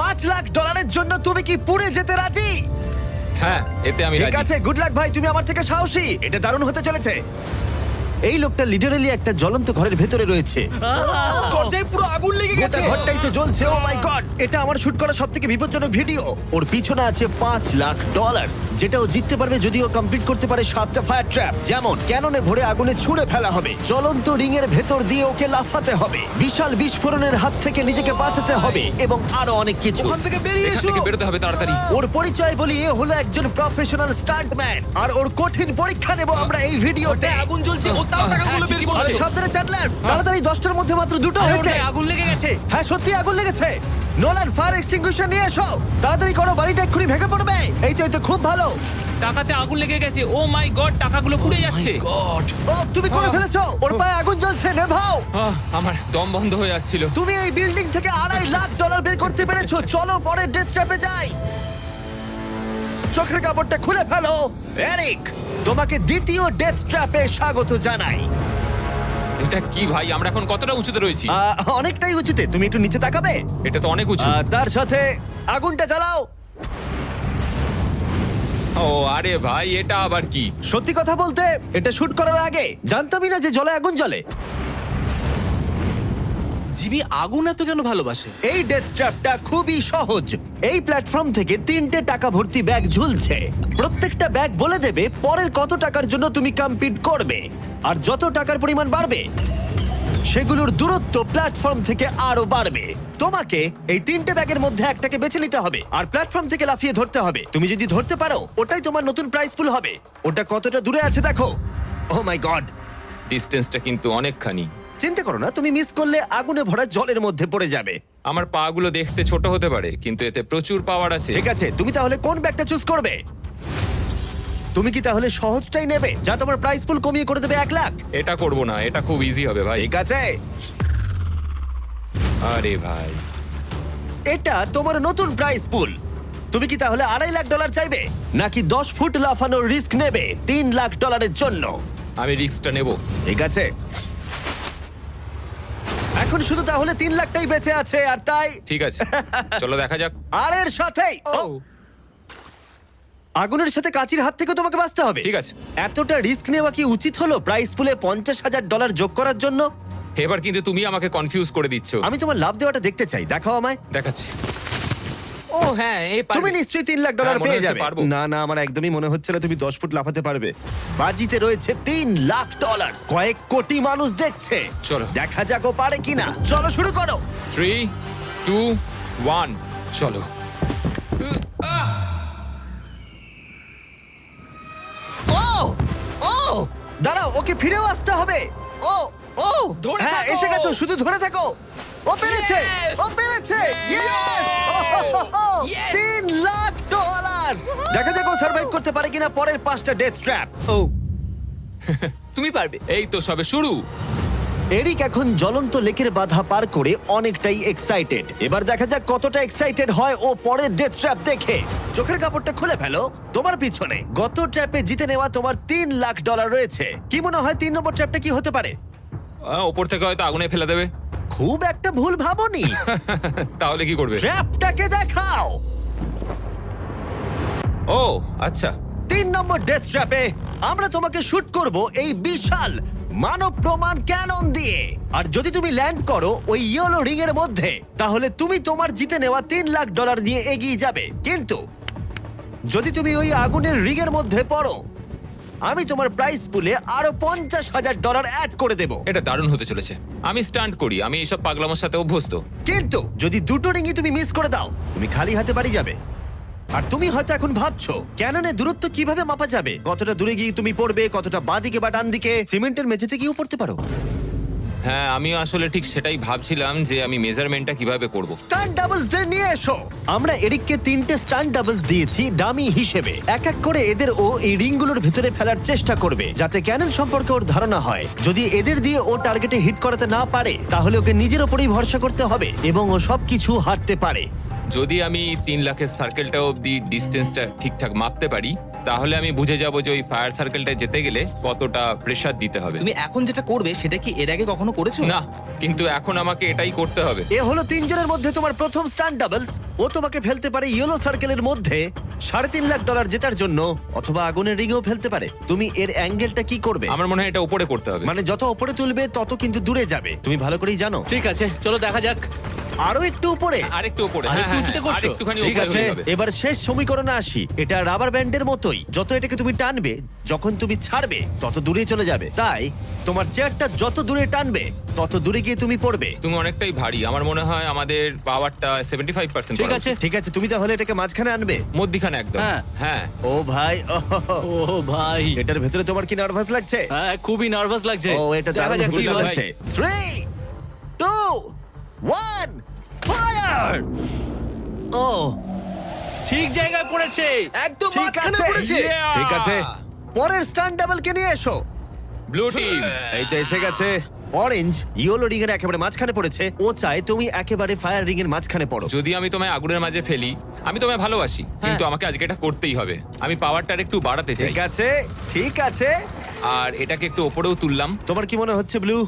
$5 লাখ জন্য তুমি কি পুড়ে যেতে রাজি? হ্যাঁ, এতে আমি ঠিক রাজি। আছে, গুড লাক ভাই, তুমি আমার থেকে সাহসী। এটা দারুণ হতে চলেছে। এই লোকটা লিটারালি একটা জ্বলন্ত ঘরের ভেতরে রয়েছে। দরজায় পুরো আগুন লেগে গোটা গেছে। ঘরটাই তো জ্বলছে। ও মাই গড, এটা আমার শুট করা সবথেকে বিপজ্জনক ভিডিও। ওর পিছনে আছে $5 লাখ, যেটা ও জিততে পারবে যদি ও কমপ্লিট করতে পারে 7টা ফায়ার ট্র্যাপ। যেমন ক্যাননে ভরে আগুনে ছুঁড়ে ফেলা হবে, জ্বলন্ত রিং এর ভেতর দিয়ে ওকে লাফাতে হবে, বিশাল বিস্ফোরণের হাত থেকে নিজেকে বাঁচাতে হবে এবং আরো অনেক কিছু। ওখান থেকে বেরিয়ে এখান এসো। থেকে বেরোতে হবে তাড়াতাড়ি। ওর পরিচয় বলি, এ হলো একজন প্রফেশনাল স্টান্টম্যান, আর ওর কঠিন পরীক্ষা নেব আমরা এই ভিডিওতে। ওটায় আগুন জ্বলছে, ও তাও টাকাগুলো বের আরে করছে। সাবধানে চ্যান্ডলার, তাড়াতাড়ি 10টার মধ্যে মাত্র 2টো হয়েছে। ওটায় আগুন লেগে গেছে। হ্যাঁ সত্যি আগুন লেগেছে। নোলান ফায়ার এক্সটিংগুইশার নিয়ে এসো, তাড়াতাড়ি করো, বাড়িটা এক্ষুনি ভেঙে পড়বে। এই তো খুব ভালো। টাকাতে আগুন লেগে গেছে। ও মাই গড, টাকাগুলো পুড়ে যাচ্ছে। গড। ও তুমি করে ফেলেছো, ওর পায়ে আগুন জ্বলছে, নেভাও। আমার দম বন্ধ হয়ে আসছিল। তুমি এই বিল্ডিং থেকে $2.5 লাখ বের করতে পেরেছো। চলো পরের ডেথ ট্র্যাপে যাই। চোখের কাপড়টা খুলে ফেলো। এরিক, তোমাকে দ্বিতীয় ডেথ ট্র্যাপে স্বাগত জানাই। এটা কি ভাই, আমরা এখন কতটা উঁচুতে রয়েছি? অনেকটাই উচিত, তুমি একটু নিচে তাকাবে। এটা তো অনেক উঁচু। তার সাথে আগুনটা জ্বালাও। ও আরে ভাই, এটা আবার কি? সত্যি কথা বলতে, এটা শুট করার আগে জানতামই না যে জলে আগুন জ্বলে। জিবি আগুন এত কেন ভালোবাসে? এই ডেথ ট্র্যাপটা খুবই সহজ। এই প্ল্যাটফর্ম থেকে 3টে টাকা ভর্তি ব্যাগ ঝুলছে। প্রত্যেকটা ব্যাগ বলে দেবে পরের কত টাকার জন্য তুমি কম্পিট করবে, আর যত টাকার পরিমাণ বাড়বে সেগুলোর দূরত্ব প্ল্যাটফর্ম থেকে আরো বাড়বে। তোমাকে এই 3টে ব্যাগের মধ্যে একটাকে বেছে নিতে হবে আর প্ল্যাটফর্ম থেকে লাফিয়ে ধরতে হবে। তুমি যদি ধরতে পারো, ওটাই তোমার নতুন প্রাইস পুল হবে। ওটা কতটা দূরে আছে দেখো। ও মাই গড, ডিস্টেন্সটা কিন্তু অনেকখানি। চিন্তা করো না, তুমি মিস করলে আগুনে ভরা জলের মধ্যে পড়ে যাবে। আমার পা গুলো দেখতে ছোট হতে পারে, কিন্তু এতে প্রচুর পাওয়ার আছে। ঠিক আছে, তুমি তাহলে কোন ব্যাগটা চুজ করবে? তুমি কি তাহলে সহজটাই নেবে, যা তোমার প্রাইস পুল কমিয়ে করে দেবে 1 লাখ? এটা করব না, এটা খুব ইজি হবে ভাই। ঠিক আছে, আরে ভাই, এটা তোমার নতুন প্রাইস পুল। তুমি কি তাহলে $2.5 লাখ চাইবে, নাকি 10 ফুট লাফানোর রিস্ক নেবে $3 লাখ জন্য? আমি রিস্কটা নেব। ঠিক আছে, এখন শুধু তাহলে 3 লাখটাই বেঁচে আছে, আর তাই ঠিক আছে, চলো দেখা যাক। আর এর সাথেই আগুনের সাথে কাচির হাত থেকে তোমাকে বাঁচতে হবে। ঠিক আছে। এতটা রিস্ক নেওয়া কি উচিত হলো প্রাইস পুলে $50,000 যোগ করার জন্য? এবার কিন্তু তুমি আমাকে কনফিউজ করে দিচ্ছ। আমি তোমার লাভ দেওয়াটা দেখতে চাই, দেখাও আমায়। দেখাচ্ছি। ও হ্যাঁ, এই তুমি নিশ্চয়ই $3 লাখ হ্যাঁ, মনে পেয়ে হচ্ছে যাবে। পারবো। না না, আমার একদমই মনে হচ্ছে না তুমি 10 ফুট লাফাতে পারবে। বাজিতে রয়েছে $3 লাখ, কয়েক কোটি মানুষ দেখছে। চলো। দেখা যাক ও পারে কিনা। চলো শুরু করো। 3, 2, 1, চলো। ও ও দাঁড়াও, ওকে ফিরেও আসতে হবে। ও ও ধরে হ্যাঁ, থাকো। এসে গেছো, শুধু ধরে থাকো। ও পেরেছে, Yes! ও পেরেছে। Yes! Yes! $3 লাখ। দেখা যাক ও সার্ভাইভ করতে পারে কিনা পরের 5টা ডেথ ট্র্যাপ। ও তুমি পারবে। এই তো সবে শুরু। এরিক এখন জ্বলন্ত লেকের বাধা পার করে অনেকটাই এক্সাইটেড। এবার দেখা যাক কতটা এক্সাইটেড হয় ও পরের ডেথ ট্র্যাপ দেখে। চোখের কাপড়টা খুলে ফেলো। তোমার পিছনে গত ট্র্যাপে জিতে নেওয়া তোমার $3 লাখ রয়েছে। কি মনে হয় 3 নম্বর ট্র্যাপটা কি হতে পারে? ওপর থেকে হয়তো আগুনে ফেলে দেবে। খুব একটা ভুল ভাবনি। তাহলে কি করবে? ট্র্যাপটাকে দেখাও। ও আচ্ছা। 3 নম্বর ডেথ ট্র্যাপে আমরা তোমাকে শুট করব এই বিশাল মানব প্রমাণ ক্যানন দিয়ে। আর যদি তুমি ল্যান্ড করো ওই ইয়েলো রিং এর মধ্যে, তাহলে তুমি তোমার জিতে নেওয়া $3 লাখ নিয়ে এগিয়ে যাবে। কিন্তু যদি তুমি ওই আগুনের রিং এর মধ্যে পড়ো, আমি তোমার প্রাইস পুলে আরো $50,000 অ্যাড করে দেব। এটা দারুণ হতে চলেছে। আমি স্টান্ট করি, আমি এইসব পাগলামোর সাথে অভ্যস্ত। কিন্তু যদি দুটো রিংই তুমি মিস করে দাও, তুমি খালি হাতে বাড়ি যাবে। আর তুমি হয়তো এখন ভাবছো, ক্যাননে দূরত্ব কিভাবে মাপা যাবে? কতটা দূরে গিয়ে তুমি পড়বে, কতটা বাঁদিকে বা ডান দিকে? সিমেন্টের মেঝেতে গিয়েও পড়তে পারো। হ্যাঁ, আমি আসলে ঠিক সেটাই ভাবছিলাম যে আমি মেজারমেন্টটা কিভাবে করব। স্টান্ট ডাবলস দের নিয়ে এসো। আমরা এরিককে 3টে স্টান্ট ডাবলস দিয়েছি ডামি হিসেবে। এক এক করে এদের ও এই রিংগুলোর ভিতরে ফেলার চেষ্টা করবে, যাতে ক্যানন সম্পর্কে ওর ধারণা হয়। যদি এদের দিয়ে ও টার্গেটে হিট করাতে না পারে, তাহলে ওকে নিজের ওপরেই ভরসা করতে হবে এবং ও সবকিছু হারতে পারে। যদি আমি 3 লাখের সার্কেলটা অবধি ডিস্টেন্সটা ঠিকঠাক মাপতে পারি, তাহলে আমি বুঝে যাব যে ওই ফায়ার সার্কেলটায় যেতে গেলে কতটা প্রেসার দিতে হবে। তুমি এখন যেটা করবে সেটা কি এর আগে কখনো করেছো? না, কিন্তু এখন আমাকে এটাই করতে হবে। এ হলো তিনজনের মধ্যে তোমার প্রথম স্টান্ট ডাবলস। ও তোমাকে ফেলতে পারে ইয়েলো সার্কেলের মধ্যে $3.5 লাখ জেতার জন্য, অথবা আগুনের রিংও ফেলতে পারে। তুমি এর অ্যাঙ্গেলটা কি করবে? আমার মনে হয় এটা উপরে করতে হবে। মানে যত উপরে তুলবে তত কিন্তু দূরে যাবে, তুমি ভালো করেই জানো। ঠিক আছে, চলো দেখা যাক। আরো একটু উপরে। আরেকটু উপরে। আরেকটু হ্যাঁ, উঁচুতে হ্যাঁ, করছো? আরেকটুখানি ঠিক উপরে আছে, হলেই হবে। এবার শেষ সমীকরণে আসি। এটা রাবার ব্যান্ডের মতোই, যত এটাকে তুমি টানবে, যখন তুমি ছাড়বে তত দূরে চলে যাবে। তাই তোমার চেয়ারটা যত দূরে টানবে তত দূরে গিয়ে তুমি পড়বে। তুমি অনেকটাই ভারী, আমার মনে হয় আমাদের পাওয়ারটা 75%। ঠিক আছে। ঠিক আছে, তুমি তাহলে এটাকে মাঝখানে আনবে। মধ্যিখানে একদম। হ্যাঁ। হ্যাঁ। ও ভাই, ও ভাই, এটার ভেতরে তোমার কি নার্ভাস লাগছে? হ্যাঁ খুবই নার্ভাস লাগছে। ও, এটা দেখা দারুণ যাক হতে কি হয়। চলেছে। 3, 2, 1, ফায়ার! ও, ঠিক জায়গায় পড়েছে। একদম ঠিক মাঝখানে আছে। পড়েছে। Yeah! ঠিক আছে, পরের স্টান্ট ডাবলকে নিয়ে এসো। Blue team. এই তো এসে গেছে। অরেঞ্জ ইয়েলো রিং এর একেবারে মাঝখানে পড়েছে। ও চায় তুমি একেবারে ফায়ার রিং এর মাঝখানে পড়ো। যদি আমি তোমায় আগুনের মাঝে ফেলি, আমি তোমায় ভালোবাসি, কিন্তু আমাকে আজকে এটা করতেই হবে। আমি পাওয়ারটা একটু বাড়াতে চাই, ঠিক আছে, ঠিক আছে। আর এটাকে একটু ওপরেও তুললাম। তোমার কি মনে হচ্ছে ব্লু?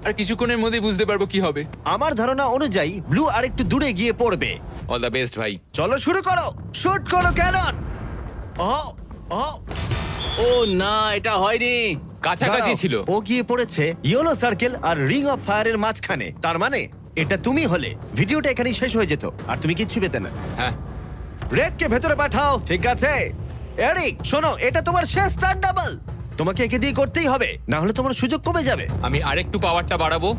আর কিছুক্ষণের মধ্যেই বুঝতে পারবো কি হবে। আমার ধারণা অনুযায়ী ব্লু আরেকটু দূরে গিয়ে পড়বে। অল দ্য বেস্ট ভাই। চলো শুরু করো, শুট করো ক্যানন। ও, ও, ও না, এটা হয়নি। কাছাকাছি দাঁড়াও। ছিল। ও গিয়ে পড়েছে ইয়েলো সার্কেল আর রিং অফ ফায়ারের মাঝখানে। তার মানে এটা তুমি হলে ভিডিওটা এখানেই শেষ হয়ে যেত আর তুমি কিচ্ছু পেতে না। হ্যাঁ। রেড কে ভেতরে পাঠাও। ঠিক আছে এরিক, শোনো, এটা তোমার শেষ টার্ন ডাবল। তোমাকে একে দিয়ে করতেই হবে, না হলে তোমার সুযোগ কমে যাবে। আমি আরেকটু পাওয়ারটা বাড়াবো,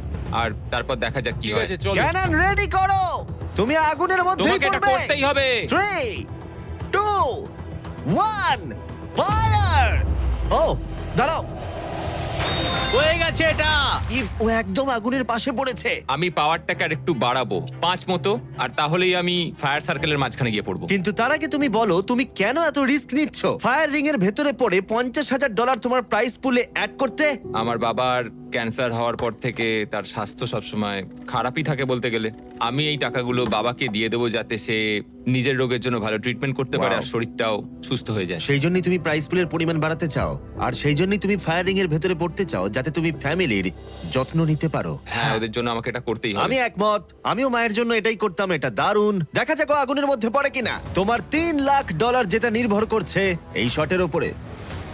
আর তারপর দেখা যাক কি ঠিক হয়। আছে, চলো। ক্যানন রেডি করো, তুমি আগুনের মধ্যেই তোমাকে এটা পড়বে। করতেই হবে। 3, 2, 1, ফায়ার! ও, দাঁড়াও, হয়ে গেছে এটা। ও একদম আগুনের পাশে পড়েছে। আমি পাওয়ারটাকে আরেকটু বাড়াবো 5 মতো, আর তাহলেই আমি ফায়ার সার্কেলের মাঝখানে গিয়ে পড়বো। কিন্তু তার আগে তুমি বলো, তুমি কেন এত রিস্ক নিচ্ছ ফায়ার রিং এর ভেতরে পড়ে $50,000 তোমার প্রাইস পুলে অ্যাড করতে? আমার বাবার ক্যান্সার হওয়ার পর থেকে তার স্বাস্থ্য সবসময় খারাপই থাকে বলতে গেলে। আমি এই টাকাগুলো বাবাকে দিয়ে দেবো, যাতে সে নিজের রোগের জন্য ভালো ট্রিটমেন্ট করতে পারে, Wow. আর শরীরটাও সুস্থ হয়ে যায়। সেই জন্যই তুমি প্রাইস পুলের পরিমাণ বাড়াতে চাও, আর সেই জন্যই তুমি ফায়ার রিং এর ভেতরে পড়তে চাও, যাতে তুমি ফ্যামিলির যত্ন নিতে পারো। হ্যাঁ, ওদের জন্য আমাকে এটা করতেই হবে। আমি একমত, আমিও মায়ের জন্য এটাই করতাম। এটা দারুণ। দেখা যাক ও আগুনের মধ্যে পড়ে কিনা। তোমার $3 লাখ যেটা নির্ভর করছে এই শটের উপরে।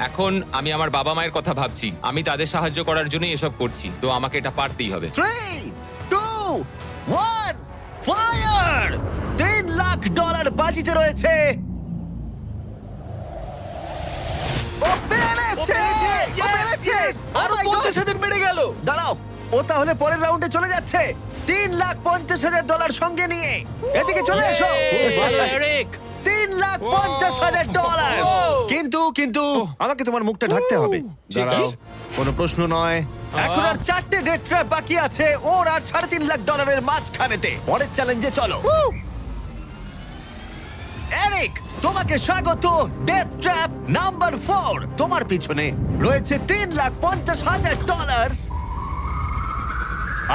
এখন আমি আমার বাবা মায়ের কথা ভাবছি, আমি তাদের সাহায্য করার জন্যই এসব করছি, তো আমাকে এটা পারতেই হবে। 3, 2, 1, ফায়ার! $3 লাখ বাজিতে রয়েছে। ও পেরেছে! ও পেরেছে! আরো Oh my God! 50,000 বেড়ে গেল। দাঁড়াও, ও তাহলে পরের রাউন্ডে চলে যাচ্ছে $3,50,000 সঙ্গে নিয়ে। এদিকে চলে এসো। ভালো, এরিক। $3,50,000। কিন্তু কিন্তু আমাকে তোমার মুখটা ঢাকতে হবে। ঠিক দাঁড়াও, আছে। কোনো প্রশ্ন নয়। এখন আর 4টে ডেথ ট্র্যাপ বাকি আছে, ওর আর $3.5 লাখ মাঝখানেতে। পরের চ্যালেঞ্জে চলো। এরিক, তোমাকে স্বাগত ডেথ ট্র্যাপ নাম্বার 4। তোমার পিছনে রয়েছে $3,50,000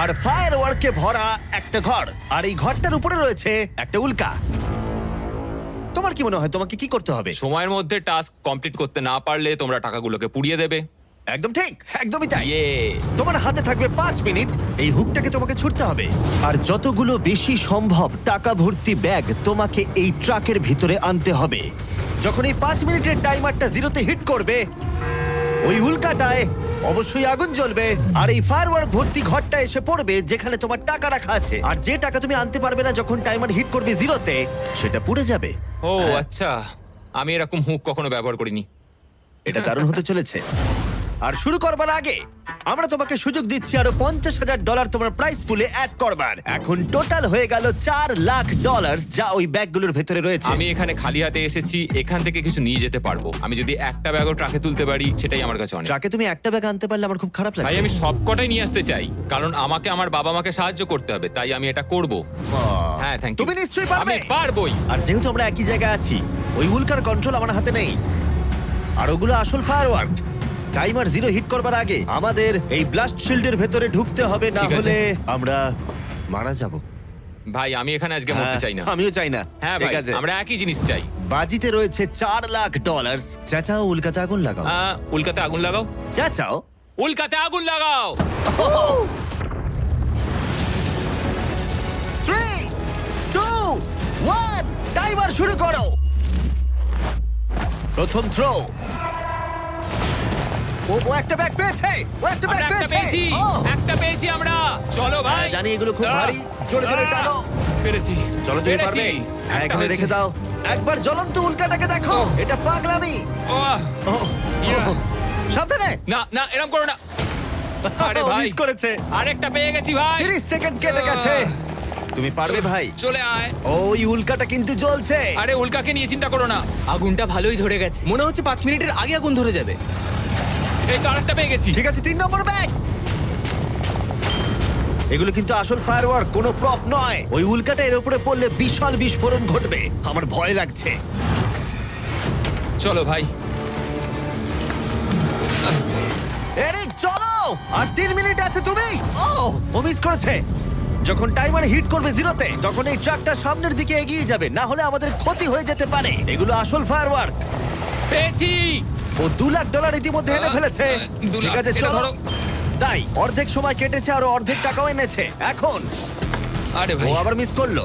আর ফায়ার ওয়ার্কে ভরা একটা ঘর, আর এই ঘরটার উপরে রয়েছে একটা উল্কা। তোমার কি মনে হয় তোমাকে কি করতে হবে? সময়ের মধ্যে টাস্ক কমপ্লিট করতে না পারলে তোমরা টাকাগুলোকে পুড়িয়ে দেবে। একদম ঠিক, একদমই তাই। ইয়ে। তোমার হাতে থাকবে 5 মিনিট, এই হুকটাকে তোমাকে ছুটতে হবে, আর যতগুলো বেশি সম্ভব টাকা ভর্তি ব্যাগ তোমাকে এই ট্রাকের ভিতরে আনতে হবে। যখন এই 5 মিনিটের টাইমারটা জিরোতে হিট করবে, ওই উল্কাটায় অবশ্যই আগুন জ্বলবে, আর এই ফায়ারওয়ার্ক ভর্তি ঘরটা এসে পড়বে যেখানে তোমার টাকা রাখা আছে। আর যে টাকা তুমি আনতে পারবে না যখন টাইমার হিট করবে জিরোতে, সেটা পুড়ে যাবে। ও আচ্ছা, আমি এরকম হুক কখনো ব্যবহার করিনি। এটা দারুণ হতে চলেছে। আর শুরু করবার আগে আমরা তোমাকে সুযোগ দিচ্ছি আরো $50,000 তোমার প্রাইস পুলে অ্যাড করবার। এখন টোটাল হয়ে গেল $4 লাখ, যা ওই ব্যাগগুলোর ভেতরে রয়েছে। আমি এখানে খালি হাতে এসেছি, এখান থেকে কিছু নিয়ে যেতে পারবো। আমি যদি একটা ব্যাগও ট্রাকে তুলতে পারি, সেটাই আমার কাছে অনেক। ট্রাকে তুমি একটা ব্যাগ আনতে পারলে আমার খুব খারাপ লাগে। ভাই, আমি সব কটাই নিয়ে আসতে চাই, কারণ আমাকে আমার বাবা মাকে সাহায্য করতে হবে, তাই আমি এটা করব। হ্যাঁ, থ্যাংক ইউ। তুমি নিশ্চয়ই পারবে। আমি পারবোই। আর যেহেতু আমরা একই জায়গায় আছি, ওই উল্কার কন্ট্রোল আমার হাতে নেই, আর ওগুলো আসল ফায়ারওয়ার্ক। টাইমার জিরো হিট করবার আগে আমাদের এই ব্লাস্ট শিল্ডের ভেতরে ঢুকতে হবে, না ঠিক আছে। হলে আমরা মারা যাব। ভাই, আমি এখানে আজকে মরতে চাই না। আমিও চাই না। হ্যাঁ ঠিক ভাই, আছে। আমরা একই জিনিস চাই। বাজিতে রয়েছে $4 লাখ। চাচাও উল্কাতে আগুন লাগাও। উল্কাতে আগুন লাগাও, চাচাও। উল্কাতে আগুন লাগাও। 3, 2, 1, টাইমার শুরু করো। প্রথম থ্রো। ও একটা ব্যাগ পেয়েছে, ও একটা ব্যাগ আমরা একটা পেয়েছে। পেয়েছি, ও, একটা পেয়েছি আমরা। চলো ভাই, জানি এগুলো খুব ভারী, জোরে জোরে টানো। পেরেছি। চলো তুমি পেরেছি। পারবে। হ্যাঁ, একটা এখানে হয়েছে। রেখে দাও। একবার জ্বলন্ত উল্কাটাকে দেখো, এটা পাগলামি। ওহ, ও, ইয়া। সাবধানে। না না, এরকম করো না। আরে ও, ভাই, মিস করেছে। আরেকটা পেয়ে গেছি ভাই। 30 সেকেন্ড কেটে গেছে। তুমি পারবে ভাই। চলে আয়। ওই উল্কাটা কিন্তু জ্বলছে। আরে উল্কাকে নিয়ে চিন্তা করো না। আগুনটা ভালোই ধরে গেছে। মনে হচ্ছে 5 মিনিটের আগে আগুন ধরে যাবে। এই তো আরেকটা পেয়ে গেছি। ঠিক আছে, 3 নম্বর ব্যাগ। এগুলো কিন্তু আসল ফায়ারওয়ার্ক, কোনো প্রপ নয়। ওই উল্কাটা এর উপরে পড়লে বিশাল বিস্ফোরণ ঘটবে। আমার ভয় লাগছে। চলো ভাই। এরিক চলো, আর 3 মিনিট আছে। তুমি ও মিস করেছে। যখন টাইমার হিট করবে 0-তে, তখন এই ট্রাকটা সামনের দিকে এগিয়ে যাবে, না হলে আমাদের ক্ষতি হয়ে যেতে পারে। এগুলো আসল ফায়ারওয়ার্ক। পেয়েছি। ও $2 লাখ ইতিমধ্যে এনে ফেলেছে। 2 ঠিক লাখ, আছে এটা চলো। ধরো। তাই অর্ধেক সময় কেটেছে আর অর্ধেক টাকাও এনেছে। এখন আরে ও ভাই, আবার মিস করলো।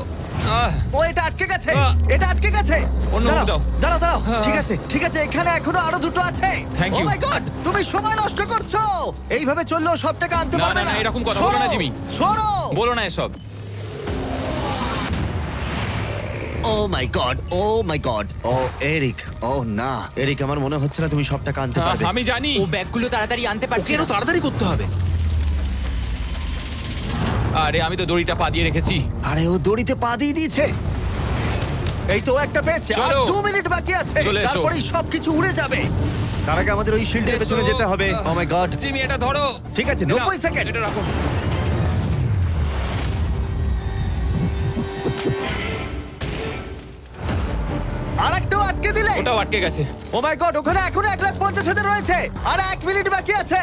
ও এটা আটকে গেছে, এটা আটকে গেছে। অন্য দাঁড়াও, দাও। দাঁড়াও দাঁড়াও। হ্যাঁ। ঠিক আছে ঠিক আছে, এখানে এখনো আরো দুটো আছে। Thank ও you. মাই গড, তুমি সময় নষ্ট করছো। এইভাবে চললেও সব টাকা আনতে না, পারবে না, না। না, এরকম কথা বলো না, সরো, জিমি। সরো। বলো না এসব। ও মাই গড, ও মাই গড। ও এরিক, ও না এরিক, আমার মনে হচ্ছে না তুমি সব টাকা আনতে পারবে। আমি জানি। ও ব্যাগগুলো তাড়াতাড়ি আনতে পারছে ওকে না। আরো তাড়াতাড়ি করতে হবে। আরে আমি তো দড়িটা পা দিয়ে রেখেছি। আরে ও দড়িতে পা দিয়ে দিয়েছে। এই তো একটা পেয়েছে, আর চলো। 2 মিনিট বাকি আছে। চলে এসো। তারপরেই সবকিছু উড়ে যাবে। তার আগে আমাদের ওই শিল্ডের এসো। পেছনে যেতে হবে। ও মাই গড। জিমি এটা ধরো। ঠিক আছে, এটা 90 সেকেন্ড। এটা রাখো। আর একটাও আটকে দিলে। ওটাও আটকে গেছে। ও মাই গড, ওখানে এখনো 1,50,000 রয়েছে। আর 1 মিনিট বাকি আছে।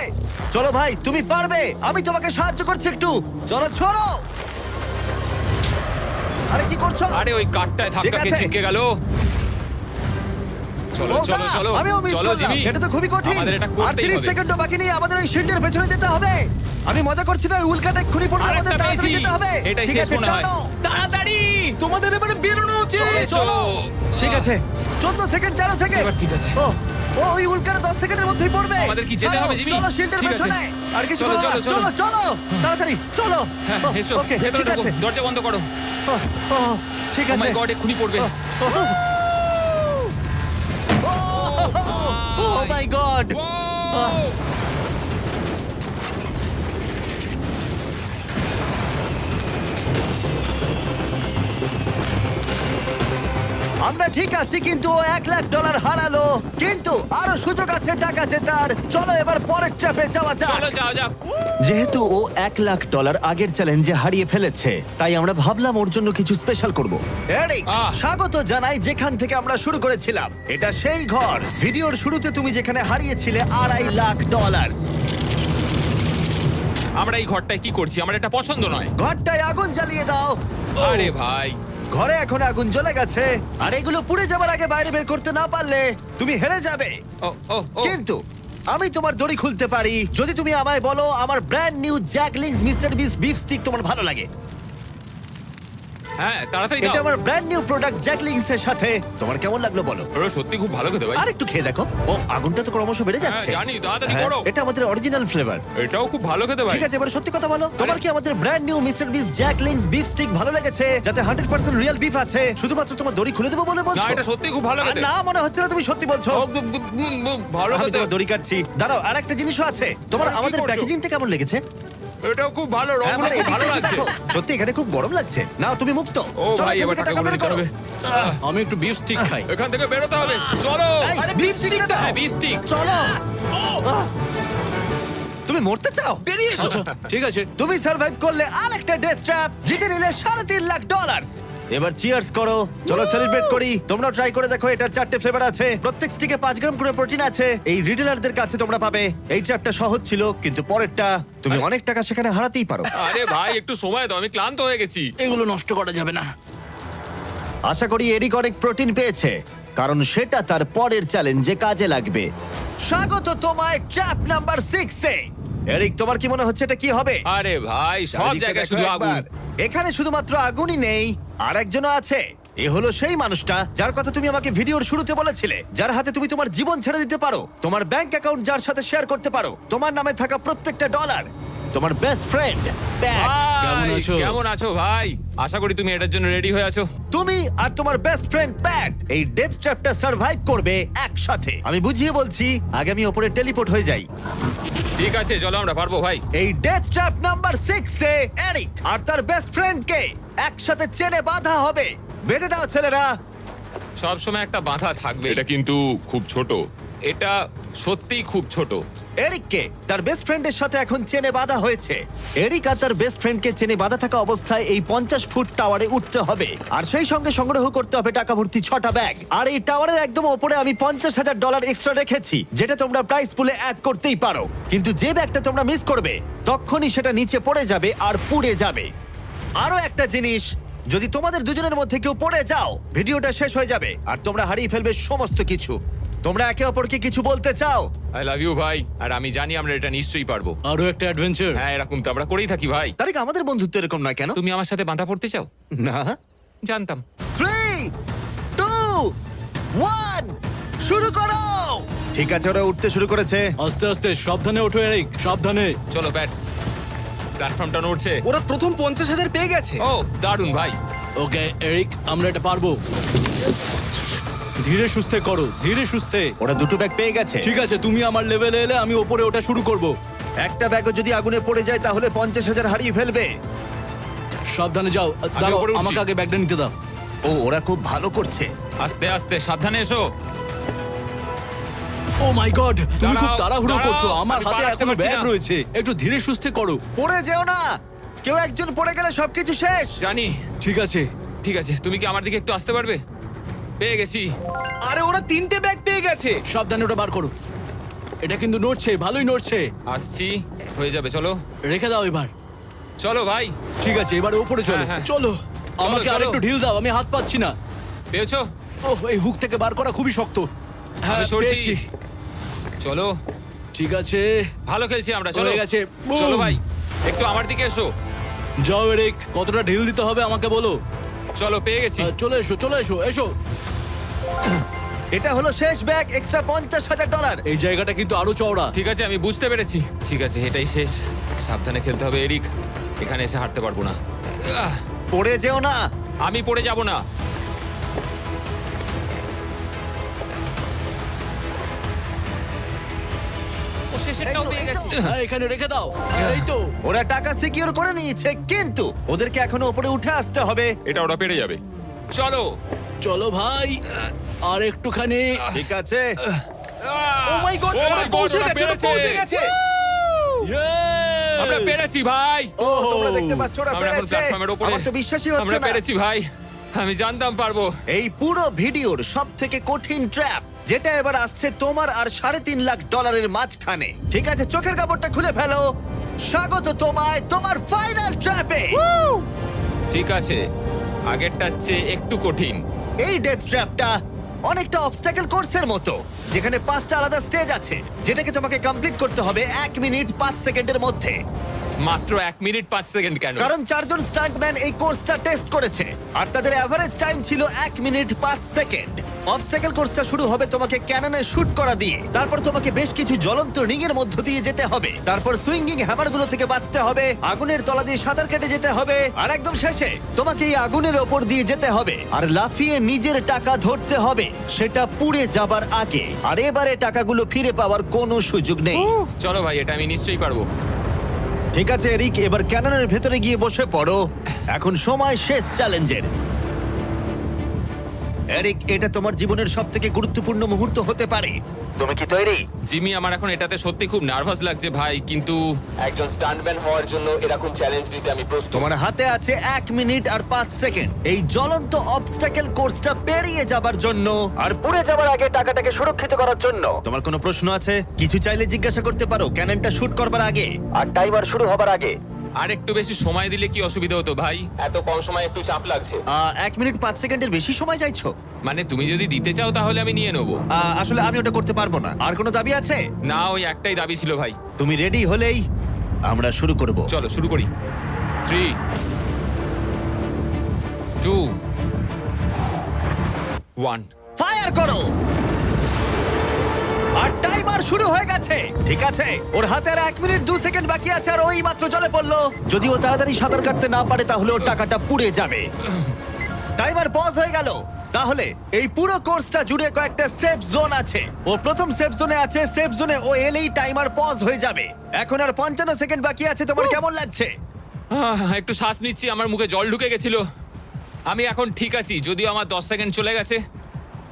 চলো ভাই, তুমি পারবে। আমি তোমাকে সাহায্য করছি একটু। চলো ছোড়ো। আরে কি করছো? আরে ওই কাঠটায় ধাক্কা ঠিক খেয়ে আছে। ছিটকে গেল। চলো ও চলো না, চলো। আমিও মিস চলো করলাম। জিমি। এটা তো খুবই কঠিন। আমাদের এটা আর করতেই 30 হবে। সেকেন্ডও বাকি নেই, আমাদের ওই শিল্ডের পেছনে যেতে হবে। আমি মজা করছি না, ওই উল্কাটা এক্ষুনি পড়বে, আরেকটা আমাদের তাড়াতাড়ি পেয়েছি। যেতে হবে। এটাই ঠিক শেষ আছে, মনে হয়। টানো। তাড়াতাড়ি। তোমাদের এবারে বেরোনো উচিত। চলো, চলো। চলো। ঠিক আছে, 14 সেকেন্ড, 13 সেকেন্ড। এবার ঠিক আছে। ও ও ওই উল্কাটা 10 সেকেন্ডের মধ্যেই পড়বে। আমাদের কি যেতে চলো, হবে, জিমি? চলো শিল্ডের ঠিক আছে। পেছনে। আর কিছু চলো, করো না। চলো, চলো চলো। চলো, তাড়াতাড়ি চলো। হ্যাঁ, ও, এসো। ওকে, ভেতরে ঠিক ঢোকো। আছে। দরজা বন্ধ করো। ও, ও, ঠিক ও আছে। মাই গড, এক্ষুনি পড়বে। ও মাই গড। ও! আমরা ঠিক আছি, কিন্তু ও $1 লাখ হারালো। কিন্তু আরো সুযোগ আছে টাকা জেতার। চলো এবার পরের ট্র্যাপে যাওয়া যাক। চলো যাও যাক। যেহেতু ও $1 লাখ আগের চ্যালেঞ্জে হারিয়ে ফেলেছে, তাই আমরা ভাবলাম ওর জন্য কিছু স্পেশাল করব। এরিক, স্বাগত জানাই যেখান থেকে আমরা শুরু করেছিলাম। এটা সেই ঘর, ভিডিওর শুরুতে তুমি যেখানে হারিয়েছিলে $2.5 লাখ। আমরা এই ঘরটায় কি করছি? আমার এটা পছন্দ নয়। ঘরটায় আগুন জ্বালিয়ে দাও। আরে ভাই, ঘরে এখন আগুন জ্বলে গেছে, আর এগুলো পুড়ে যাবার আগে বাইরে বের করতে না পারলে তুমি হেরে যাবে। ও ও ও কিন্তু আমি তোমার দড়ি খুলতে পারি যদি তুমি আমায় বলো আমার ব্র্যান্ড নিউ জ্যাকলিংস মিস্টার বিস বিফ স্টিক তোমার ভালো লাগে। হ্যাঁ, তাড়াতাড়ি এটা দাও। আমার ব্র্যান্ড নিউ প্রোডাক্ট জ্যাকলিংস এর সাথে। তোমার কেমন লাগলো বলো? ওরা সত্যি খুব ভালো খেতে ভাই। আর একটু খেয়ে দেখো। ও আগুনটা তো ক্রমশ বেড়ে যাচ্ছে। হ্যাঁ, জানি, তাড়াতাড়ি হ্যাঁ, করো। এটা আমাদের অরিজিনাল ফ্লেভার। এটাও খুব ভালো খেতে ভাই। ঠিক আছে, এবার সত্যি কথা বলো, তোমার কি আমাদের ব্র্যান্ড নিউ মিস্টার বিস জ্যাকলিংস বিফ স্টিক ভালো লেগেছে, যাতে 100% রিয়েল বিফ আছে? শুধুমাত্র তোমার দড়ি খুলে দেবো বলে না, বলছো? এটা সত্যি খুব ভালো আর খেতে। না, মনে হচ্ছে না তুমি সত্যি বলছো। ভালো আমি খেতে। তোমার দড়ি কাটছি। দাঁড়াও, আর একটা জিনিসও আছে। তোমার আরে, কি আমাদের করছো? প্যাকেজিংটা কেমন লেগেছে? এটাও খুব ভালো, হ্যাঁ, রংগুলো মানে খুব এদিকটা ভালো একটু লাগছে। দেখো। সত্যি এখানে খুব গরম লাগছে। নাও, তুমি মুক্ত। ও চলো, ভাই, এখান এবার থেকে টাকা টাকা গুলো বের নিতে করো। হবে। আমি একটু বিফ স্টিক খাই। এখান থেকে বেরোতে হবে। চলো। এই, beef stick টা দাও। হ্যাঁ, beef stick। চলো। তুমি মরতে চাও? বেরিয়ে এসো। ঠিক আছে। তুমি সার্ভাইভ করলে আরেকটা ডেথ ট্র্যাপ, জিতে নিলে $3.5 লাখ। এবার চিয়ার্স করো, চলো সেলিব্রেট করি। তোমরা ট্রাই করে দেখো, এটার 4টে ফ্লেভার আছে, প্রত্যেক স্টিকে 5 গ্রাম করে প্রোটিন আছে। এই রিটেলারদের কাছে তোমরা পাবে। এই ট্র্যাপটা সহজ ছিল, কিন্তু পরেরটা তুমি অনেক টাকা সেখানে হারাতেই পারো। আরে ভাই, একটু সময় দাও, আমি ক্লান্ত হয়ে গেছি। এগুলো নষ্ট করা যাবে না। আশা করি এরিক অনেক প্রোটিন পেয়েছে। কারণ সেটা তার পরের চ্যালেঞ্জে কাজে লাগবে। স্বাগত তোমায় ট্র্যাপ নাম্বার 6 এ। এরিক, তোমার কি মনে হচ্ছে এটা কি হবে? আরে ভাই সব চারিদিকে জায়গায় দেখো শুধু একবার। আগুন। এখানে শুধুমাত্র আগুনই নেই, আর একজনও আছে। এ হলো সেই মানুষটা যার কথা তুমি আমাকে ভিডিওর শুরুতে বলেছিলে, যার হাতে তুমি তোমার জীবন ছেড়ে দিতে পারো, তোমার ব্যাংক অ্যাকাউন্ট যার সাথে শেয়ার করতে পারো, তোমার নামে থাকা প্রত্যেকটা ডলার, তোমার বেস্ট ফ্রেন্ড প্যাট। কেমন ভাই, আছো? কেমন আছো ভাই? আশা করি তুমি এটার জন্য রেডি হয়ে আছো। তুমি আর তোমার বেস্ট ফ্রেন্ড প্যাট এই ডেথ ট্র্যাপটা সার্ভাইভ করবে একসাথে। আমি বুঝিয়ে বলছি, আগে আমি ওপরে টেলিপোর্ট হয়ে যাই। ঠিক আছে, চলো আমরা পারবো ভাই। এই ডেথ ট্র্যাপ নাম্বার 6 এ এরিক আর তার বেস্ট ফ্রেন্ডকে একসাথে চেনে বাঁধা হবে। বেঁধে দাও ছেলেরা। সব সময় একটা বাধা থাকবে। এটা কিন্তু খুব ছোট। এটা সত্যিই খুব ছোট। এরিককে তার বেস্ট ফ্রেন্ডের সাথে এখন চেনে বাঁধা হয়েছে। এরিক আর তার বেস্ট ফ্রেন্ডকে চেনে বাঁধা থাকা অবস্থায় এই 50 ফুট টাওয়ারে উঠতে হবে, আর সেই সঙ্গে সংগ্রহ করতে হবে টাকা ভর্তি 6টা ব্যাগ। আর এই টাওয়ারের একদম ওপরে আমি $50,000 এক্সট্রা রেখেছি, যেটা তোমরা প্রাইস পুলে অ্যাড করতেই পারো। কিন্তু যে ব্যাগটা তোমরা মিস করবে তখনই সেটা নিচে পড়ে যাবে আর পুড়ে যাবে। আরো একটা জিনিস, যদি তোমাদের দুজনের মধ্যে কেউ পড়ে যাও, ভিডিওটা শেষ হয়ে যাবে আর তোমরা হারিয়ে ফেলবে সমস্ত কিছু। তোমরা একে অপরকে কিছু বলতে চাও? আই লাভ ইউ ভাই, আর আমি জানি আমরা এটা নিশ্চয়ই পারবো। আরো একটা অ্যাডভেঞ্চার। হ্যাঁ, এরকম তো আমরা করেই থাকি ভাই। তারিক, আমাদের বন্ধুত্ব এরকম নয় কেন? তুমি আমার সাথে বাঁধা পড়তে চাও? না। জানতাম। 3, 2, 1, শুরু করো। ঠিক আছে, ওরা উঠতে শুরু করেছে। আস্তে আস্তে, সাবধানে ওঠো এরিক, সাবধানে। চলো ব্যাট, প্ল্যাটফর্মটা নড়ছে। ওরা প্রথম 50,000 পেয়ে গেছে। ও দারুণ ভাই। ওকে এরিক, আমরা এটা পারবো। ধীরে সুস্থে করো, ধীরে সুস্থে। ওরা দুটো ব্যাগ পেয়ে গেছে। ঠিক আছে, তুমি আমার লেভেলে এলে আমি ওপরে ওটা শুরু করব। একটা ব্যাগও যদি আগুনে পড়ে যায় তাহলে 50,000 হারিয়ে ফেলবে। সাবধানে যাও। দাঁড়াও, উপরে উঠছি। আমাকে আগে ব্যাগটা নিতে দাও। ও, ওরা খুব ভালো করছে। আস্তে আস্তে, সাবধানে এসো। ও মাই গড, তুমি খুব দাঁড়াও, তাড়াহুড়ো দাঁড়াও, করছো। আমার আমি হাতে পা রাখতে এখনো পারছি ব্যাগ না। রয়েছে, একটু ধীরে সুস্থে করো। পড়ে যেও না, কেউ একজন পড়ে গেলে সবকিছু শেষ। জানি। ঠিক আছে। ঠিক আছে, তুমি কি আমার দিকে একটু আসতে পারবে? পেয়ে গেছি। আরে ওরা 3টে ব্যাগ পেয়ে গেছে। সাবধানে ওটা বার করো। এটা কিন্তু নড়ছে, ভালোই নড়ছে। আসছি, হয়ে যাবে। চলো রেখে দাও এবার। চলো ভাই। ঠিক আছে, এবারে উপরে চলো। হ্যাঁ, হ্যাঁ। চলো, আমাকে চলো। আরেকটু ঢিল দাও, আমি হাত পাচ্ছি না। পেয়েছো? ওহ, এই হুক থেকে বার করা খুবই শক্ত। হ্যাঁ, আমি সরছি। পেয়েছি। চলো, ঠিক আছে, ভালো খেলছি আমরা। চলো হয়ে গেছে। বুম। চলো ভাই, একটু আমার দিকে এসো। যাও এরিক, কতটা ঢিল দিতে হবে আমাকে বলো। চলো, পেয়ে গেছি। চলে এসো, চলে এসো, এসো। এটা হলো শেষ ব্যাগ, এক্সট্রা $50,000। এই জায়গাটা কিন্তু আরো চওড়া। ঠিক আছে, আমি বুঝতে পেরেছি। ঠিক আছে, এটাই শেষ। সাবধানে খেলতে হবে এরিক, এখানে এসে হারতে পারবো না। পড়ে যেও না। আমি পড়ে যাব না। ও শেষেরটাও এই তো, পেয়ে এই তো। গেছি। হ্যাঁ, এখানে রেখে দাও। এই তো। ওরা টাকা সিকিউর করে নিয়েছে, কিন্তু ওদেরকে এখনো উপরে উঠে আসতে হবে। এটা ওরা পেরে যাবে। চলো। চলো ভাই, আর একটুখানি। ঠিক আছে, ও মাই গড, Oh ওরা my God, পৌঁছে ওরা গেছে, ওরা পেরেছে। পৌঁছে গেছে। Yes! আমরা পেরেছি ভাই। ও তোমরা দেখতে পাচ্ছ ওরা আমরা এখন পেরেছে। প্ল্যাটফর্মের উপরে। আমার তো বিশ্বাসই হচ্ছে আমরা না। পেরেছি ভাই, আমি জানতাম পারবো। এই পুরো ভিডিওর সবথেকে কঠিন ট্র্যাপ, যেটা এবার আসছে তোমার আর $3.5 লাখ মাঝখানে। ঠিক আছে, চোখের কাপড়টা খুলে ফেলো। স্বাগত তোমায় তোমার ফাইনাল ট্র্যাপে। ঠিক আছে, আগেরটার চেয়ে একটু কঠিন। এই ডেথ ট্র্যাপটা অনেকটা অবস্টাকেল কোর্সের মতো, যেখানে 5টা আলাদা স্টেজ আছে, যেটাকে তোমাকে কমপ্লিট করতে হবে 1 মিনিট 5 সেকেন্ডের মধ্যে। মাত্র 1 মিনিট 5 সেকেন্ড কেন? কারণ 4 জন স্টান্টম্যান এই কোর্সটা টেস্ট করেছে, আর তাদের এভারেজ টাইম ছিল 1 মিনিট 5 সেকেন্ড। অবস্টাকেল কোর্সটা শুরু হবে তোমাকে ক্যাননে শুট করা দিয়ে, তারপর তোমাকে বেশ কিছু জ্বলন্ত রিং এর মধ্য দিয়ে যেতে হবে, তারপর সুইঙ্গিং হ্যামারগুলো থেকে বাঁচতে হবে, আগুনের তলা দিয়ে সাঁতার কেটে যেতে হবে, আর একদম শেষে তোমাকে এই আগুনের ওপর দিয়ে যেতে হবে আর লাফিয়ে নিজের টাকা ধরতে হবে, সেটা পুড়ে যাবার আগে। আর এবারে টাকাগুলো ফিরে পাওয়ার কোনো সুযোগ নেই। চলো ভাই, এটা আমি নিশ্চয়ই পারবো। ঠিক আছে এরিক, এবার ক্যাননের ভেতরে গিয়ে বসে পড়ো। এখন সময় শেষ চ্যালেঞ্জের। এরিক, এটা তোমার জীবনের সবথেকে গুরুত্বপূর্ণ মুহূর্ত হতে পারে। তুমি কি তৈরি? জিমি, আমার এখন এটাতে সত্যি খুব নার্ভাস লাগছে ভাই, কিন্তু একজন স্টান্টম্যান হওয়ার জন্য এরকম চ্যালেঞ্জ নিতে আমি প্রস্তুত। তোমার হাতে আছে 1 মিনিট আর 5 সেকেন্ড এই জ্বলন্ত অবস্টাকেল কোর্সটা পেরিয়ে যাবার জন্য, আর পুড়ে যাবার আগে টাকাটাকে সুরক্ষিত করার জন্য। তোমার কোনো প্রশ্ন আছে? কিছু চাইলে জিজ্ঞাসা করতে পারো ক্যাননটা শুট করবার আগে আর টাইমার শুরু হবার আগে। আর একটু বেশি সময় দিলে কি অসুবিধা হতো ভাই? এত কম সময় একটু চাপ লাগছে। 1 মিনিট 5 সেকেন্ডের বেশি সময় চাইছো? মানে তুমি যদি দিতে চাও তাহলে আমি নিয়ে নেবো। আসলে আমি ওটা করতে পারবো না। আর কোনো দাবি আছে? না, ওই একটাই দাবি ছিল ভাই। তুমি রেডি হলেই আমরা শুরু করব। চলো শুরু করি। 3 2 1 ফায়ার করো! আর টাইমার শুরু হয়ে গেছে। ঠিক আছে, ওর হাতে আর 1 মিনিট 2 সেকেন্ড বাকি আছে, আর ওই মাত্র জলে পড়লো। যদি ও তাড়াতাড়ি সাঁতার কাটতে না পারে তাহলে ওর টাকাটা পুড়ে যাবে। টাইমার পজ হয়ে গেল। তাহলে এই পুরো কোর্সটা জুড়ে কয়েকটা সেফ জোন আছে। ও প্রথম সেফ জোনে আছে। সেফ জোনে ও এলেই টাইমার পজ হয়ে যাবে। এখন আর 55 সেকেন্ড বাকি আছে। তোমার কেমন লাগছে? একটু শ্বাস নিচ্ছি, আমার মুখে জল ঢুকে গেছিল। আমি এখন ঠিক আছি, যদিও আমার 10 সেকেন্ড চলে গেছে,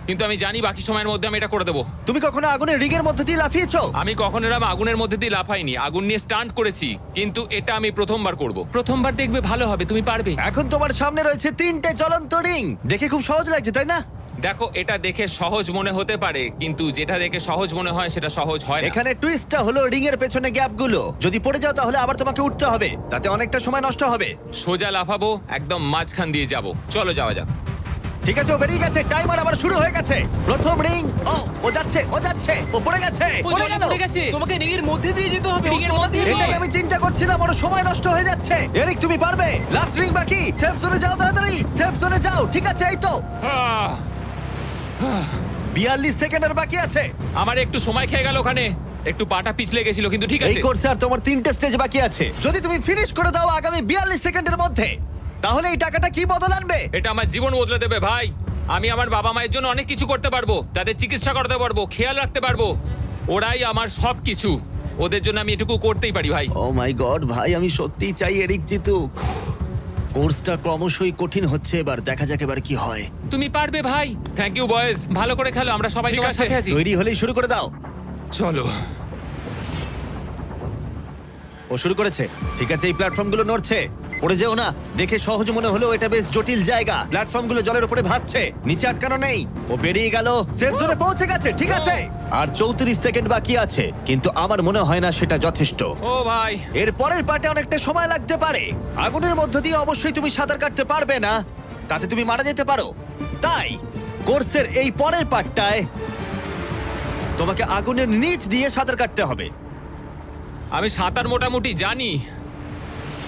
কিন্তু আমি জানি বাকি সময়ের মধ্যে আমি এটা করে দেবো। তুমি কখনো আগুনের রিগের মধ্যে দিয়ে লাফিয়েছো? আমি কখনো এরকম আগুনের মধ্যে দিয়ে লাফাইনি, আগুন নিয়ে স্টান্ট করেছি, কিন্তু এটা আমি প্রথমবার করব। প্রথমবার দেখবে ভালো হবে, তুমি পারবে। এখন তোমার সামনে রয়েছে 3টে জ্বলন্ত রিং। দেখে খুব সহজ লাগছে, তাই না? দেখো, এটা দেখে সহজ মনে হতে পারে, কিন্তু যেটা দেখে সহজ মনে হয় সেটা সহজ হয় না। এখানে টুইস্টটা হলো রিং এর পেছনে গ্যাপগুলো। যদি পড়ে যাও তাহলে আবার তোমাকে উঠতে হবে, তাতে অনেকটা সময় নষ্ট হবে। সোজা লাফাবো, একদম মাঝখান দিয়ে যাব। চলো যাওয়া যাক। ঠিক আছে, ও বেরিয়ে গেছে। টাইমার আবার শুরু হয়ে গেছে। প্রথম রিং। ও যাচ্ছে, ও পড়ে গেছে। ও পড়ে জলে গেল। পড়ে গেছে। তোমাকে রিং এর মধ্যে দিয়ে যেতে হবে। রিং এর মধ্যে দিয়ে। এটাই আমি চিন্তা করছিলাম, ওর সময় নষ্ট হয়ে যাচ্ছে। এরিক, তুমি পারবে। লাস্ট রিং বাকি। সেফ জোনে যাও, তাড়াতাড়ি সেফ জোনে যাও। ঠিক আছে, এই তো আহ, 42 সেকেন্ডের বাকি আছে। আমার একটু সময় খেয়ে গেল ওখানে, একটু পাটা পিছলে গেছিল, কিন্তু ঠিক এই আছে। কোর্সে আর তোমার 3টে স্টেজ বাকি আছে। যদি তুমি ফিনিশ করে দাও আগামী 42 সেকেন্ডের মধ্যে, তাহলে এই টাকাটা কি বদল আনবে? এটা আমার জীবন বদলে দেবে ভাই। আমি আমার বাবা মায়ের জন্য অনেক কিছু করতে পারবো, তাদের চিকিৎসা করতে পারবো, খেয়াল রাখতে পারবো। ওরাই আমার সব কিছু, ওদের জন্য আমি এটুকু করতেই পারি ভাই। ও মাই গড ভাই, আমি সত্যিই চাই এরিক জিতুক। কোর্সটা ক্রমশই কঠিন হচ্ছে, এবার দেখা যাক এবার কি হয়। তুমি পারবে ভাই। থ্যাংক ইউ বয়েজ, ভালো করে খেলো, আমরা সবাই ঠিক তোমার আছে। সাথে আছি। তৈরি হলেই শুরু করে দাও। চলো। ও শুরু করেছে। ঠিক আছে, এই প্ল্যাটফর্মগুলো নড়ছে। পড়ে যেও না। দেখে সহজ মনে হলেও এটা বেশ জটিল জায়গা। প্ল্যাটফর্মগুলো জলের উপরে ভাসছে, নিচে আটকানো নেই। ও বেরিয়ে গেল, সেফ জোনে পৌঁছে গেছে। ঠিক আছে, আর 34 সেকেন্ড বাকি আছে, কিন্তু আমার মনে হয় না সেটা যথেষ্ট। ও ভাই, এর পরের পার্টে অনেকটা সময় লাগতে পারে। আগুনের মধ্য দিয়ে অবশ্যই তুমি সাঁতার কাটতে পারবে না, তাতে তুমি মারা যেতে পারো। তাই কোর্সের এই পরের পার্টটায় তোমাকে আগুনের নিচ দিয়ে সাঁতার কাটতে হবে। আমি সাঁতার মোটামুটি জানি,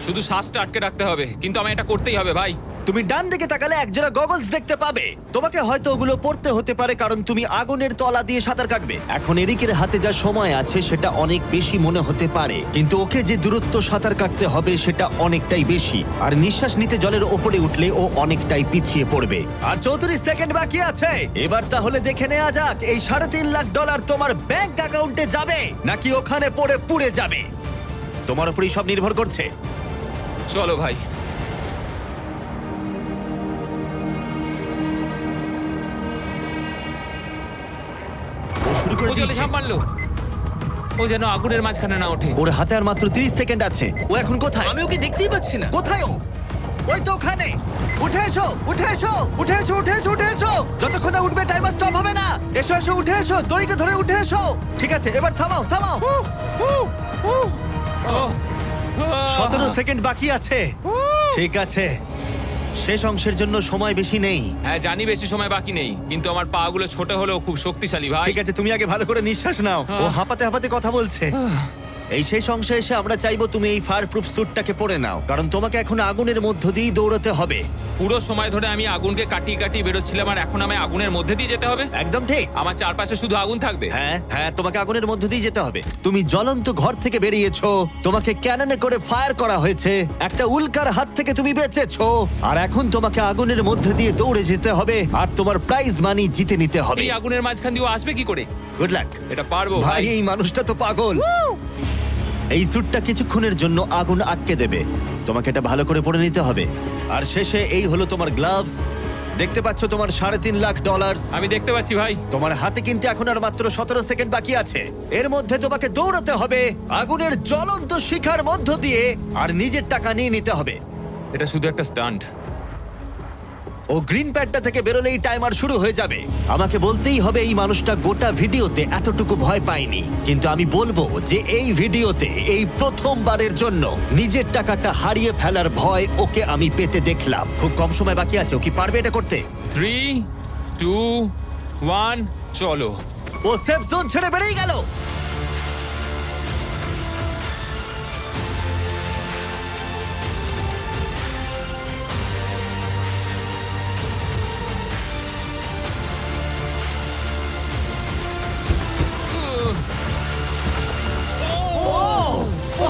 শুধু শ্বাসটা আটকে রাখতে হবে, কিন্তু আমি এটা করতেই হবে ভাই। তুমি ডান দিকে তাকালে একজোড়া গগলস দেখতে পাবে। তোমাকে হয়তো ওগুলো পড়তে হতে পারে, কারণ তুমি আগুনের তলা দিয়ে সাঁতার কাটবে। এখন এরিকের হাতে যা সময় আছে সেটা অনেক বেশি মনে হতে পারে, কিন্তু ওকে যে দূরত্ব সাঁতার কাটতে হবে সেটা অনেকটাই বেশি। আর নিঃশ্বাস নিতে জলের ওপরে উঠলে ও অনেকটাই পিছিয়ে পড়বে। আর 34 সেকেন্ড বাকি আছে। এবার তাহলে দেখে নেওয়া যাক এই $3.5 লাখ তোমার ব্যাংক অ্যাকাউন্টে যাবে নাকি ওখানে পড়ে পুড়ে যাবে। তোমার উপরই সব নির্ভর করছে। চলো ভাই। ও শুরু করে ও জলে দিয়েছে। ঝাঁপ মারলো, ও যেন আগুনের মাঝখানে না ওঠে। ওর হাতে আর মাত্র 30 সেকেন্ড আছে। ও এখন কোথায়? আমি ওকে দেখতেই পাচ্ছি না। কোথায় ও? ওই তো ওখানে। উঠে এসো, উঠে এসো, উঠে এসো, উঠে এসো, উঠে এসো। যতক্ষণ না উঠবে টাইমার স্টপ হবে না। এসো এসো, উঠে এসো, দড়িটা ধরে উঠে এসো। ঠিক আছে, এবার থামাও, থামাও। 17 সেকেন্ড বাকি আছে। ঠিক আছে, শেষ অংশের জন্য সময় বেশি নেই। হ্যাঁ জানি বেশি সময় বাকি নেই, কিন্তু আমার পা গুলো ছোট হলেও খুব শক্তিশালী ভাই। ঠিক আছে, তুমি আগে ভালো করে নিঃশ্বাস নাও। ও হাঁপাতে হাঁপাতে কথা বলছে। এই শেষ অংশে এসে আমরা চাইবো তুমি এই ফায়ার প্রুফ স্যুটটাকে পরে নাও, কারণ তোমাকে এখন আগুনের মধ্য দিয়েই দৌড়তে হবে। পুরো সময় ধরে আমি আগুনকে কাটিয়ে কাটিয়ে বেরোচ্ছিলাম, আর এখন আমি আগুনের মধ্যে দিয়ে যেতে হবে। একদম ঠিক। আমার চারপাশে শুধু আগুন থাকবে। হ্যাঁ হ্যাঁ, তোমাকে আগুনের মধ্য দিয়ে যেতে হবে। তুমি জ্বলন্ত ঘর থেকে বেরিয়েছো, তোমাকে ক্যাননে করে ফায়ার করা হয়েছে, একটা উল্কার হাত থেকে তুমি বেঁচেছো, আর এখন তোমাকে আগুনের মধ্য দিয়ে দৌড়ে যেতে হবে, আর তোমার প্রাইজ মানি জিতে নিতে হবে। এই আগুনের মাঝখান দিয়ে ও আসবে কি করে? Good luck. এটা পারবো ভাই, ভাই। এই মানুষটা তো পাগল। এই স্যুটটা কিছুক্ষণের জন্য আগুন আটকে দেবে, তোমাকে এটা ভালো করে পরে নিতে হবে। আর শেষে এই হলো তোমার গ্লাভস। দেখতে পাচ্ছ তোমার $3.5 লাখ। আমি দেখতে পাচ্ছি ভাই। তোমার হাতে কিন্তু এখন আর মাত্র 17 সেকেন্ড বাকি আছে। এর মধ্যে তোমাকে দৌড়াতে হবে আগুনের জ্বলন্ত শিখার মধ্য দিয়ে, আর নিজের টাকা নিয়ে নিতে হবে। এটা শুধু একটা স্টান্ট। ও গ্রিন প্যাডটা থেকে বেরোলেই টাইমার শুরু হয়ে যাবে। আমাকে বলতেই হবে এই মানুষটা গোটা ভিডিওতে এতটুকু ভয় পায়নি, কিন্তু আমি বলবো যে এই ভিডিওতে এই প্রথমবারের জন্য নিজের টাকাটা হারিয়ে ফেলার ভয় ওকে আমি পেতে দেখলাম। খুব কম সময় বাকি আছে, ও কি পারবে এটা করতে? 3, 2, 1, চলো। ও সেফ জোন ছেড়ে বেরিয়ে গেল।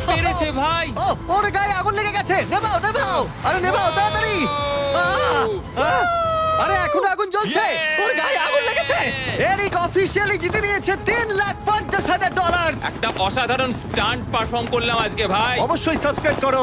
পেরেছে ভাই। ও ওর গায়ে আগুন লেগে গেছে। নেভাও নেভাও, আরে নেভাও তাড়াতাড়ি। আরে এখনো আগুন জ্বলছে, ওর গায়ে আগুন লেগেছে। এরিক অফিশিয়ালি জিতে নিয়েছে $3,50,000। একটা অসাধারণ স্টান্ট পারফর্ম করলাম আজকে ভাই। অবশ্যই সাবস্ক্রাইব করো